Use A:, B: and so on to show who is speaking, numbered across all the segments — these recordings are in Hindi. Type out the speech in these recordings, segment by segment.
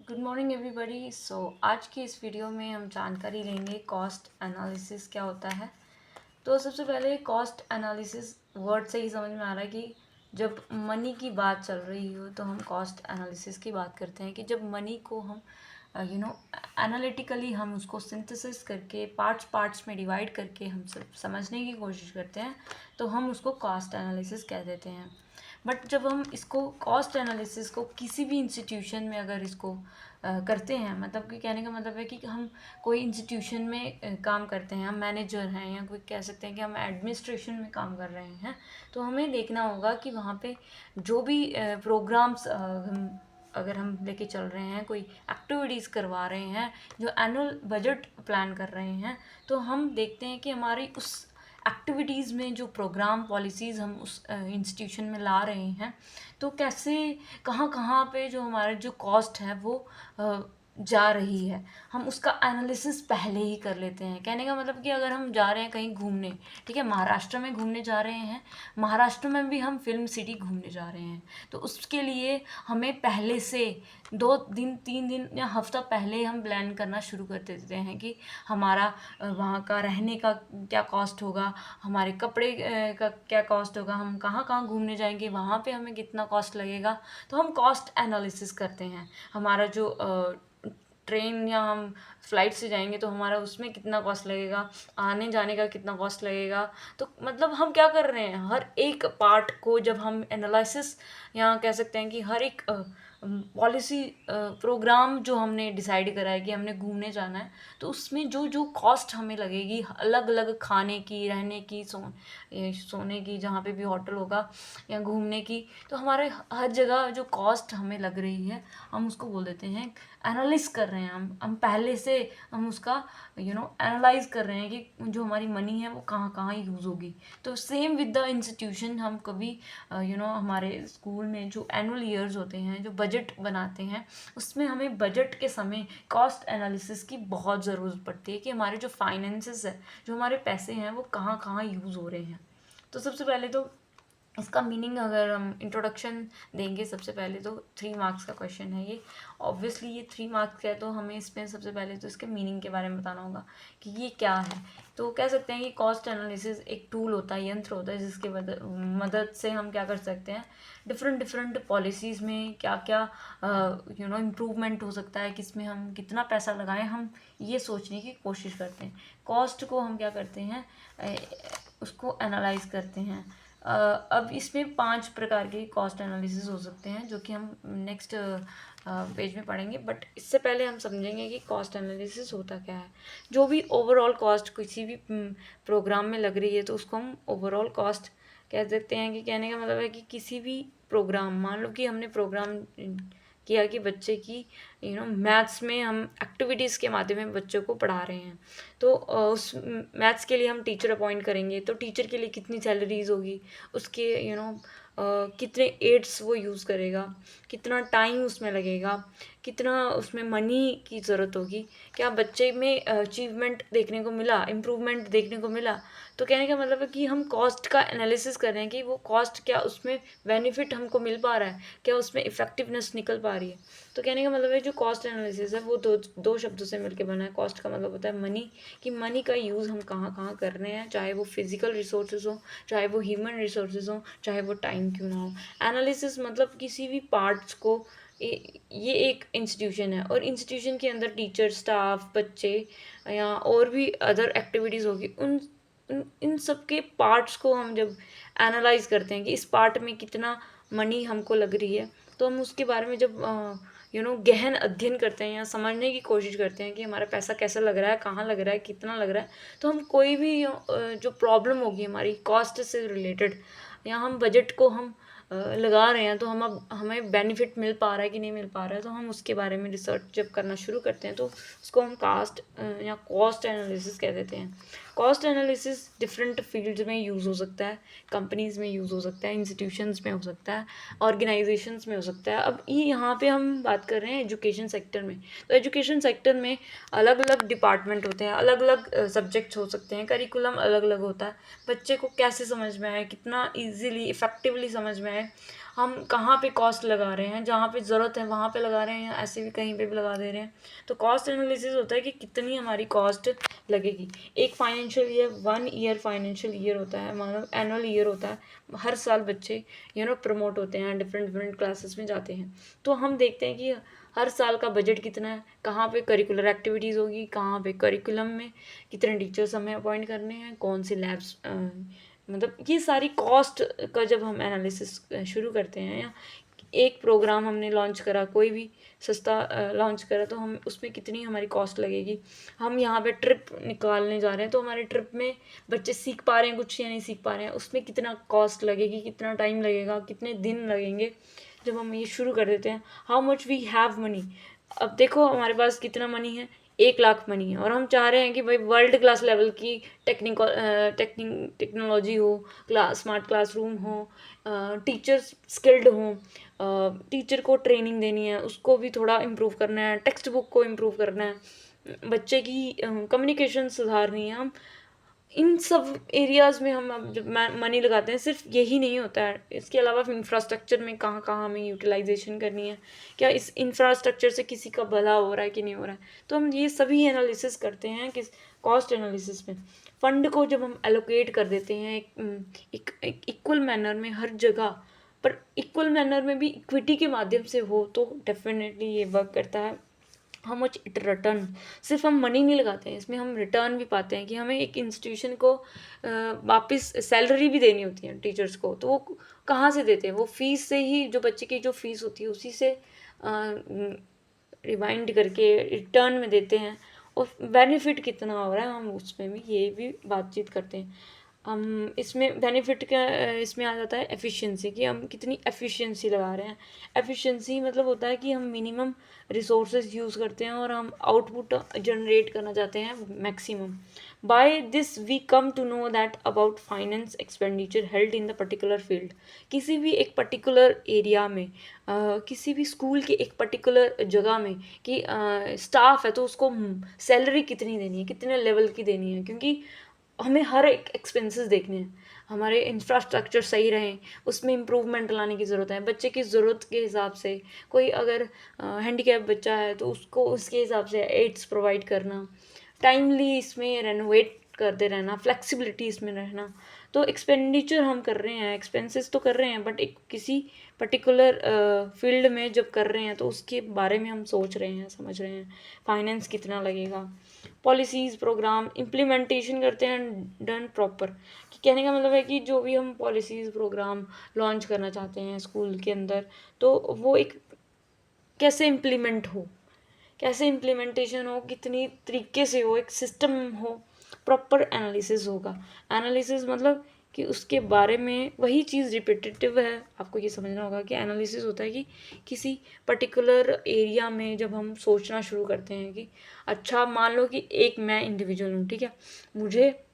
A: Good morning everybody. आज की इस वीडियो में हम जानकारी लेंगे कॉस्ट एनालिसिस क्या होता है। तो सबसे पहले कॉस्ट एनालिसिस वर्ड से ही समझ में आ रहा है कि जब मनी की बात चल रही हो तो हम कॉस्ट एनालिसिस की बात करते हैं कि जब मनी को हम एनालिटिकली हम उसको सिंथेसिस करके पार्ट्स में डिवाइड करके हम सब समझने की कोशिश करते हैं तो हम उसको कॉस्ट एनालिसिस कह देते हैं। बट जब हम इसको कॉस्ट एनालिसिस को किसी भी इंस्टीट्यूशन में अगर इसको करते हैं, मतलब कि कहने का मतलब है कि हम कोई इंस्टीट्यूशन में काम करते हैं, हम मैनेजर हैं या कोई कह सकते हैं कि हम एडमिनिस्ट्रेशन में काम कर रहे हैं, तो हमें देखना होगा कि वहाँ पे जो भी प्रोग्राम्स अगर हम लेके चल रहे हैं, कोई एक्टिविटीज़ करवा रहे हैं, जो एनुअल बजट प्लान कर रहे हैं, तो हम देखते हैं कि हमारी उस एक्टिविटीज़ में जो प्रोग्राम पॉलिसीज़ हम उस इंस्टीट्यूशन में ला रहे हैं, तो कैसे कहाँ कहाँ पे जो हमारा जो कॉस्ट है वो जा रही है, हम उसका एनालिसिस पहले ही कर लेते हैं। कहने का मतलब कि अगर हम जा रहे हैं कहीं घूमने, ठीक है, महाराष्ट्र में घूमने जा रहे हैं, महाराष्ट्र में भी हम फिल्म सिटी घूमने जा रहे हैं, तो उसके लिए हमें पहले से 2 दिन 3 दिन या हफ्ता पहले हम प्लान करना शुरू कर देते हैं कि हमारा वहाँ का रहने का क्या कॉस्ट होगा, हमारे कपड़े का क्या कॉस्ट होगा, हम कहाँ कहाँ घूमने जाएंगे, वहाँ पे हमें कितना कॉस्ट लगेगा। तो हम कॉस्ट एनालिसिस करते हैं। हमारा जो ट्रेन या हम फ्लाइट से जाएंगे तो हमारा उसमें कितना कॉस्ट लगेगा, आने जाने का कितना कॉस्ट लगेगा। तो मतलब हम क्या कर रहे हैं, हर एक पार्ट को जब हम एनालिसिस या कह सकते हैं कि हर एक पॉलिसी प्रोग्राम जो हमने डिसाइड करा है कि हमने घूमने जाना है, तो उसमें जो जो कॉस्ट हमें लगेगी, अलग अलग खाने की, रहने की, सोने की, जहाँ पे भी होटल होगा, या घूमने की, तो हमारे हर जगह जो कॉस्ट हमें लग रही है हम उसको बोल देते हैं एनालिस कर रहे हैं। हम पहले से हम उसका एनालाइज कर रहे हैं कि जो हमारी मनी है वो कहाँ कहाँ यूज़ होगी। तो सेम विद द इंस्टीट्यूशन, हम कभी हमारे स्कूल में जो एनुअल ईयर्स होते हैं, जो बजट बनाते हैं, उसमें हमें बजट के समय कॉस्ट एनालिसिस की बहुत ज़रूरत पड़ती है कि हमारे जो फाइनेंसेस है, जो हमारे पैसे हैं, वो कहाँ कहाँ यूज़ हो रहे हैं। तो सबसे पहले तो इसका मीनिंग अगर हम इंट्रोडक्शन देंगे, सबसे पहले तो 3 मार्क्स का क्वेश्चन है ये। ऑब्वियसली ये 3 मार्क्स का है, तो हमें इसमें सबसे पहले तो इसके मीनिंग के बारे में बताना होगा कि ये क्या है। तो कह सकते हैं कि कॉस्ट एनालिसिस एक टूल होता है, यंत्र होता है, जिसके मदद से हम क्या कर सकते हैं, डिफरेंट डिफरेंट पॉलिसीज़ में क्या क्या इम्प्रूवमेंट हो सकता है, किस में हम कितना पैसा लगाएं, हम ये सोचने की कोशिश करते हैं। कॉस्ट को हम क्या करते हैं, उसको एनालाइज करते हैं। अब इसमें 5 प्रकार के कॉस्ट एनालिसिस हो सकते हैं, जो कि हम नेक्स्ट पेज में पढ़ेंगे। बट इससे पहले हम समझेंगे कि कॉस्ट एनालिसिस होता क्या है। जो भी ओवरऑल कॉस्ट किसी भी प्रोग्राम में लग रही है, तो उसको हम ओवरऑल कॉस्ट कह सकते हैं। कि कहने का मतलब है कि किसी भी प्रोग्राम, मान लो कि हमने प्रोग्राम किया कि बच्चे की मैथ्स में हम एक्टिविटीज़ के माध्यम में बच्चों को पढ़ा रहे हैं, तो उस मैथ्स के लिए हम टीचर अपॉइंट करेंगे, तो टीचर के लिए कितनी सैलरीज होगी, उसके कितने एड्स वो यूज़ करेगा, कितना टाइम उसमें लगेगा, कितना उसमें मनी की ज़रूरत होगी, क्या बच्चे में अचीवमेंट देखने को मिला, इम्प्रूवमेंट देखने को मिला। तो कहने का मतलब है कि हम कॉस्ट का एनालिसिस कर रहे हैं कि वो कॉस्ट क्या उसमें बेनिफिट हमको मिल पा रहा है, क्या उसमें इफ़ेक्टिवनेस निकल पा रही है। तो कहने का मतलब है जो कॉस्ट एनालिसिस है वो दो शब्दों से मिलकर बना है। कॉस्ट का मतलब होता है मनी, कि मनी का यूज़ हम कहाँ कहाँ कर रहे हैं, चाहे वो फिजिकल रिसोर्सेज हो, चाहे वो ह्यूमन रिसोर्सेज हो, चाहे वो टाइम क्यों ना हो। एनालिसिस मतलब किसी भी पार्ट्स को, ये एक इंस्टीट्यूशन है और इंस्टीट्यूशन के अंदर टीचर, स्टाफ, बच्चे या और भी अदर एक्टिविटीज़ होगी, इन सब के पार्ट्स को हम जब एनालाइज करते हैं कि इस पार्ट में कितना मनी हमको लग रही है, तो हम उसके बारे में जब गहन अध्ययन करते हैं या समझने की कोशिश करते हैं कि हमारा पैसा कैसा लग रहा है, कहाँ लग रहा है, कितना लग रहा है, तो हम कोई भी जो प्रॉब्लम होगी हमारी कॉस्ट से रिलेटेड, या हम बजट को हम लगा रहे हैं, तो हम अब हमें बेनिफिट मिल पा रहा है कि नहीं मिल पा रहा है, तो हम उसके बारे में रिसर्च जब करना शुरू करते हैं, तो उसको हम कास्ट या कॉस्ट एनालिसिस कह देते हैं। कॉस्ट एनालिसिस डिफरेंट फील्ड्स में यूज़ हो सकता है, कंपनीज़ में यूज़ हो सकता है, इंस्टीट्यूशंस में हो सकता है, ऑर्गेनाइजेशंस में हो सकता है। अब ये यहाँ पे हम बात कर रहे हैं एजुकेशन सेक्टर में। तो एजुकेशन सेक्टर में अलग अलग डिपार्टमेंट होते हैं, अलग अलग सब्जेक्ट्स हो सकते हैं, करिकुलम अलग अलग होता है। बच्चे को कैसे समझ में आए, कितना ईजीली इफ़ेक्टिवली समझ में आए, हम कहाँ पे कॉस्ट लगा रहे हैं, जहाँ पे ज़रूरत है वहाँ पे लगा रहे हैं या ऐसे भी कहीं पे भी लगा दे रहे हैं। तो कॉस्ट एनालिसिस होता है कि कितनी हमारी कॉस्ट लगेगी। एक financial year 1 year financial year होता है, मतलब एनुअल ईयर होता है। हर साल बच्चे प्रमोट होते हैं, डिफरेंट क्लासेस में जाते हैं। तो हम देखते हैं कि हर साल का बजट कितना है, कहाँ पे करिकुलर एक्टिविटीज़ होगी, कहाँ पे करिकुलम में कितने टीचर्स हमें अपॉइंट करने हैं, कौन सी लैब्स, मतलब ये सारी कॉस्ट का जब हम एनालिसिस शुरू करते हैं, या एक प्रोग्राम हमने लॉन्च करा, कोई भी सस्ता लॉन्च करा, तो हम उसमें कितनी हमारी कॉस्ट लगेगी। हम यहाँ पे ट्रिप निकालने जा रहे हैं, तो हमारे ट्रिप में बच्चे सीख पा रहे हैं कुछ या नहीं सीख पा रहे हैं, उसमें कितना कॉस्ट लगेगी, कितना टाइम लगेगा, कितने दिन लगेंगे। जब हम ये शुरू कर देते हैं, how much we have money, अब देखो हमारे पास कितना मनी है, 1 लाख मनी है, और हम चाह रहे हैं कि भाई वर्ल्ड क्लास लेवल की टेक्नोलॉजी हो, स्मार्ट क्लासरूम हो, टीचर्स स्किल्ड हों, टीचर को ट्रेनिंग देनी है, उसको भी थोड़ा इम्प्रूव करना है, टेक्स्ट बुक को इम्प्रूव करना है, बच्चे की कम्युनिकेशन सुधारनी है। हम इन सब एरियाज़ में हम अब जब मनी लगाते हैं, सिर्फ यही नहीं होता है, इसके अलावा इंफ्रास्ट्रक्चर में कहाँ कहाँ हमें यूटिलाइजेशन करनी है, क्या इस इंफ्रास्ट्रक्चर से किसी का भला हो रहा है कि नहीं हो रहा है। तो हम ये सभी एनालिसिस करते हैं किस कॉस्ट एनालिसिस में। फंड को जब हम एलोकेट कर देते हैं एक इक्वल मैनर में हर जगह पर, इक्वल मैनर में भी इक्विटी के माध्यम से हो, तो डेफिनेटली ये वर्क करता है। हाउ मच इट रिटर्न, सिर्फ हम मनी नहीं लगाते हैं, इसमें हम रिटर्न भी पाते हैं कि हमें एक इंस्टीट्यूशन को वापस सैलरी भी देनी होती है टीचर्स को, तो वो कहाँ से देते हैं, वो फीस से ही, जो बच्चे की जो फीस होती है उसी से रिवाइंड करके रिटर्न में देते हैं। और बेनिफिट कितना हो रहा है, हम उसमें भी ये भी बातचीत करते हैं। हम इसमें बेनिफिट का इसमें आ जाता है एफिशिएंसी, कि हम कितनी एफिशिएंसी लगा रहे हैं। एफिशिएंसी मतलब होता है कि हम मिनिमम रिसोर्सेज यूज़ करते हैं और हम आउटपुट जनरेट करना चाहते हैं maximum. By this we come to know that about finance expenditure held in the particular field. किसी भी एक पर्टिकुलर एरिया में, किसी भी स्कूल की एक पर्टिकुलर जगह में, कि स्टाफ है तो उसको सैलरी कितनी देनी है, कितने लेवल की देनी है, क्योंकि हमें हर एक एक्सपेंसेस देखने हैं, हमारे इंफ्रास्ट्रक्चर सही रहें, उसमें इम्प्रूवमेंट लाने की ज़रूरत है, बच्चे की ज़रूरत के हिसाब से। कोई अगर हैंडीकैप बच्चा है तो उसको उसके हिसाब से एड्स प्रोवाइड करना, टाइमली इसमें रेनोवेट करते रहना, फ्लेक्सिबिलिटी इसमें रहना। तो एक्सपेंडिचर हम कर रहे हैं, एक्सपेंसेस तो कर रहे हैं, बट एक किसी पर्टिकुलर फील्ड में जब कर रहे हैं तो उसके बारे में हम सोच रहे हैं, समझ रहे हैं फाइनेंस कितना लगेगा। पॉलिसीज़ प्रोग्राम इम्प्लीमेंटेशन करते हैं डन प्रॉपर, कि कहने का मतलब है कि जो भी हम पॉलिसीज़ प्रोग्राम लॉन्च करना चाहते हैं स्कूल के अंदर, तो वो एक कैसे इम्प्लीमेंट हो, कैसे इम्प्लीमेंटेशन हो, कितनी तरीके से हो, एक सिस्टम हो, प्रॉपर एनालिसिस होगा। एनालिसिस मतलब कि उसके बारे में वही चीज़ रिपीटेटिव है, आपको ये समझना होगा कि एनालिसिस होता है कि किसी पर्टिकुलर एरिया में जब हम सोचना शुरू करते हैं कि अच्छा मान लो कि एक मैं इंडिविजुअल हूँ, ठीक है, मुझे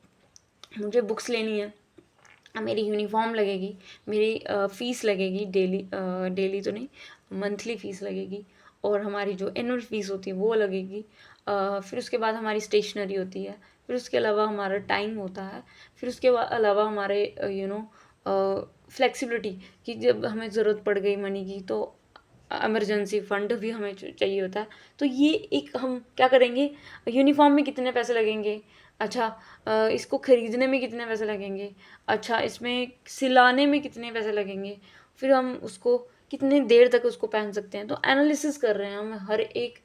A: मुझे बुक्स लेनी है, मेरी यूनिफॉर्म लगेगी, मेरी फ़ीस लगेगी, डेली तो नहीं, मंथली फ़ीस लगेगी, और हमारी जो एनुअल फ़ीस होती है वो लगेगी। फिर उसके बाद हमारी स्टेशनरी होती है, फिर उसके अलावा हमारा टाइम होता है, फिर उसके अलावा हमारे फ्लेक्सिबिलिटी, कि जब हमें ज़रूरत पड़ गई मनी की तो इमरजेंसी फ़ंड भी हमें चाहिए होता है। तो ये एक हम क्या करेंगे, यूनिफॉर्म में कितने पैसे लगेंगे, अच्छा इसको ख़रीदने में कितने पैसे लगेंगे, अच्छा इसमें सिलाने में कितने पैसे लगेंगे, फिर हम उसको कितनी देर तक उसको पहन सकते हैं। तो एनालिसिस कर रहे हैं हम, हर एक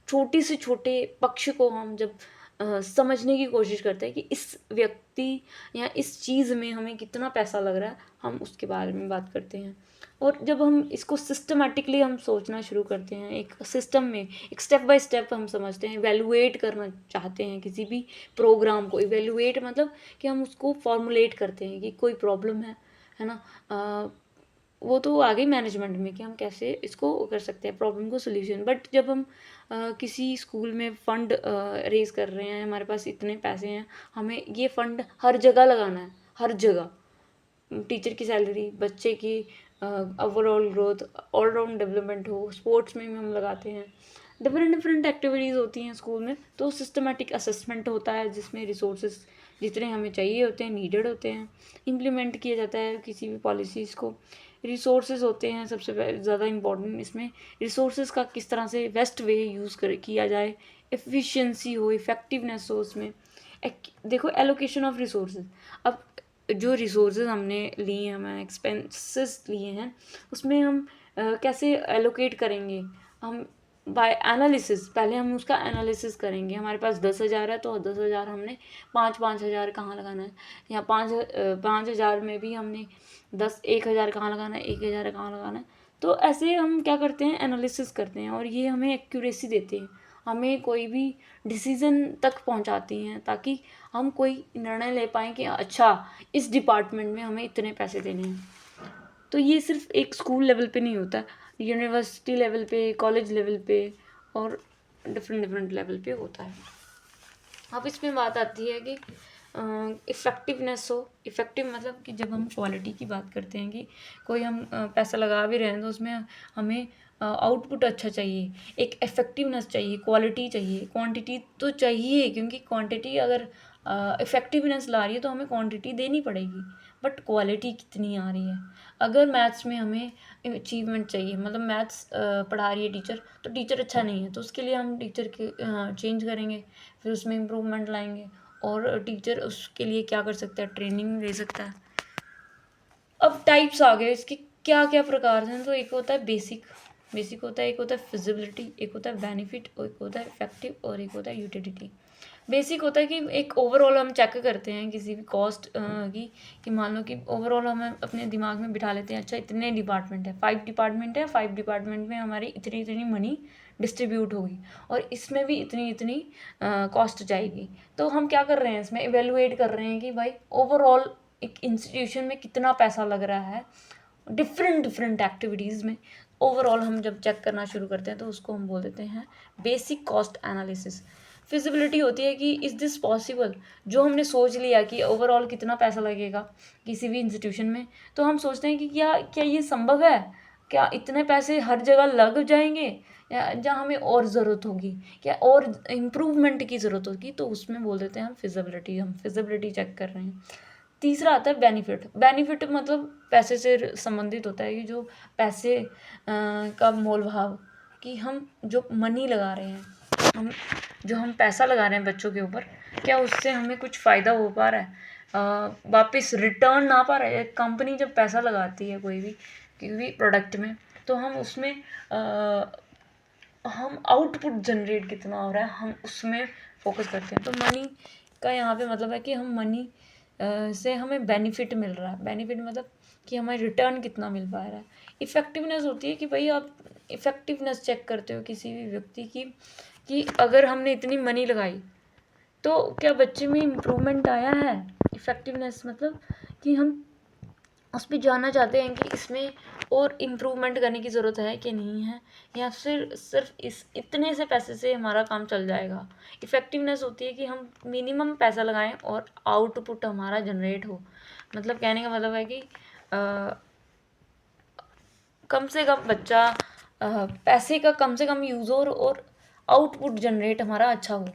A: छोटे से छोटे पक्ष को हम जब समझने की कोशिश करते हैं कि इस व्यक्ति या इस चीज़ में हमें कितना पैसा लग रहा है, हम उसके बारे में बात करते हैं। और जब हम इसको सिस्टमेटिकली हम सोचना शुरू करते हैं, एक सिस्टम में एक स्टेप बाय स्टेप हम समझते हैं, इवैल्यूएट करना चाहते हैं किसी भी प्रोग्राम को। इवैल्यूएट मतलब कि हम उसको फॉर्मुलेट करते हैं कि कोई प्रॉब्लम है ना, वो तो आ गई मैनेजमेंट में कि हम कैसे इसको कर सकते हैं प्रॉब्लम को सोल्यूशन। बट जब हम किसी स्कूल में फ़ंड रेज़ कर रहे हैं, हमारे पास इतने पैसे हैं, हमें ये फ़ंड हर जगह लगाना है, हर जगह, टीचर की सैलरी, बच्चे की ओवरऑल ग्रोथ, ऑलराउंड डेवलपमेंट हो, स्पोर्ट्स में भी हम लगाते हैं, डिफरेंट एक्टिविटीज़ होती हैं स्कूल में। तो सिस्टमेटिक असेसमेंट होता है जिसमें रिसोर्सेज जितने हमें चाहिए होते हैं, नीडेड होते हैं, इम्प्लीमेंट किया जाता है किसी भी पॉलिसीज़ को। रिसोर्सेज होते हैं सबसे ज़्यादा इम्पोर्टेंट इसमें, रिसोर्सेज का किस तरह से बेस्ट वे यूज़ किया जाए, एफिशिएंसी हो, इफ़ेक्टिवनेस हो उसमें। देखो एलोकेशन ऑफ रिसोर्सेज, अब जो रिसोर्सेज हमने लिए हैं, हमें एक्सपेंसेस लिए हैं, उसमें हम कैसे एलोकेट करेंगे, हम बाय एनालिसिस, पहले हम उसका एनालिसिस करेंगे। हमारे पास 10,000 है तो 10,000 हमने 5,000 कहाँ लगाना है, या 5,000 में भी हमने 1,000 कहाँ लगाना है, 1,000 कहाँ लगाना है। तो ऐसे हम क्या करते हैं, एनालिसिस करते हैं, और ये हमें एक्यूरेसी देते हैं, हमें कोई भी डिसीज़न तक पहुंचाती हैं, ताकि हम कोई निर्णय ले पाएँ कि अच्छा इस डिपार्टमेंट में हमें इतने पैसे देने हैं। तो ये सिर्फ एक स्कूल लेवल पे नहीं होता, यूनिवर्सिटी लेवल पे, कॉलेज लेवल पे, और डिफरेंट लेवल पे होता है। अब इसमें बात आती है कि इफ़ेक्टिवनेस हो। इफ़ेक्टिव मतलब कि जब हम क्वालिटी की बात करते हैं कि कोई हम पैसा लगा भी रहे हैं तो उसमें हमें आउटपुट अच्छा चाहिए, एक इफ़ेक्टिवनेस चाहिए, क्वालिटी चाहिए, क्वांटिटी तो चाहिए, क्योंकि क्वांटिटी अगर इफ़ेक्टिवनेस ला रही है तो हमें क्वांटिटी देनी पड़ेगी, बट क्वालिटी कितनी आ रही है। अगर मैथ्स में हमें अचीवमेंट चाहिए, मतलब मैथ्स पढ़ा रही है टीचर, तो टीचर अच्छा नहीं है तो उसके लिए हम टीचर के चेंज करेंगे, फिर उसमें इम्प्रूवमेंट लाएंगे, और टीचर उसके लिए क्या कर सकता है, ट्रेनिंग दे सकता है। अब टाइप्स आ गए इसके, क्या क्या प्रकार हैं, तो एक होता है बेसिक होता है, एक होता है फिजिबिलिटी, एक होता है बेनिफिट, और एक होता है इफेक्टिव, और एक होता है यूटिलिटी। बेसिक होता है कि एक ओवरऑल हम चेक करते हैं किसी भी कॉस्ट की, कि मान लो कि ओवरऑल हम अपने दिमाग में बिठा लेते हैं, अच्छा इतने डिपार्टमेंट है, 5 डिपार्टमेंट है, 5 डिपार्टमेंट में हमारी इतनी इतनी मनी डिस्ट्रीब्यूट होगी, और इसमें भी इतनी इतनी कॉस्ट जाएगी। तो हम क्या कर रहे हैं, इसमें इवेलुएट कर रहे हैं कि भाई ओवरऑल एक इंस्टीट्यूशन में कितना पैसा लग रहा है डिफरेंट एक्टिविटीज़ में। ओवरऑल हम जब चेक करना शुरू करते हैं तो उसको हम बोल देते हैं बेसिक कॉस्ट एनालिसिस। फिजिबिलिटी होती है कि इज़ दिस पॉसिबल, जो हमने सोच लिया कि ओवरऑल कितना पैसा लगेगा किसी भी इंस्टीट्यूशन में, तो हम सोचते हैं कि क्या क्या ये संभव है, क्या इतने पैसे हर जगह लग जाएंगे, या जहाँ हमें और ज़रूरत होगी, क्या और इम्प्रूवमेंट की ज़रूरत होगी, तो उसमें बोल देते हैं हम फिजिबिलिटी चेक कर रहे हैं। तीसरा आता है बेनिफिट मतलब पैसे से संबंधित होता है, कि जो पैसे का मोल भाव, कि हम जो मनी लगा रहे हैं, हम पैसा लगा रहे हैं बच्चों के ऊपर, क्या उससे हमें कुछ फ़ायदा हो पा रहा है, वापस रिटर्न ना पा रहा है। एक कंपनी जब पैसा लगाती है कोई भी प्रोडक्ट में, तो हम उसमें हम आउटपुट जनरेट कितना हो रहा है, हम उसमें फोकस करते हैं। तो मनी का यहाँ पे मतलब है कि हम मनी से हमें बेनिफिट मिल रहा है, बेनिफिट मतलब कि हमें रिटर्न कितना मिल पा रहा है। इफ़ेक्टिवनेस होती है कि भाई आप इफ़ेक्टिवनेस चेक करते हो किसी भी व्यक्ति की, कि अगर हमने इतनी मनी लगाई तो क्या बच्चे में इम्प्रूवमेंट आया है। इफ़ेक्टिवनेस मतलब कि हम उस पर जानना चाहते हैं कि इसमें और इम्प्रूवमेंट करने की ज़रूरत है कि नहीं है, या फिर सिर्फ इस इतने से पैसे से हमारा काम चल जाएगा। इफ़ेक्टिवनेस होती है कि हम मिनिमम पैसा लगाएं और आउटपुट हमारा जनरेट हो। मतलब कहने का मतलब है कि कम से कम बच्चा पैसे का कम से कम यूज़ हो, और आउटपुट जनरेट हमारा अच्छा हो।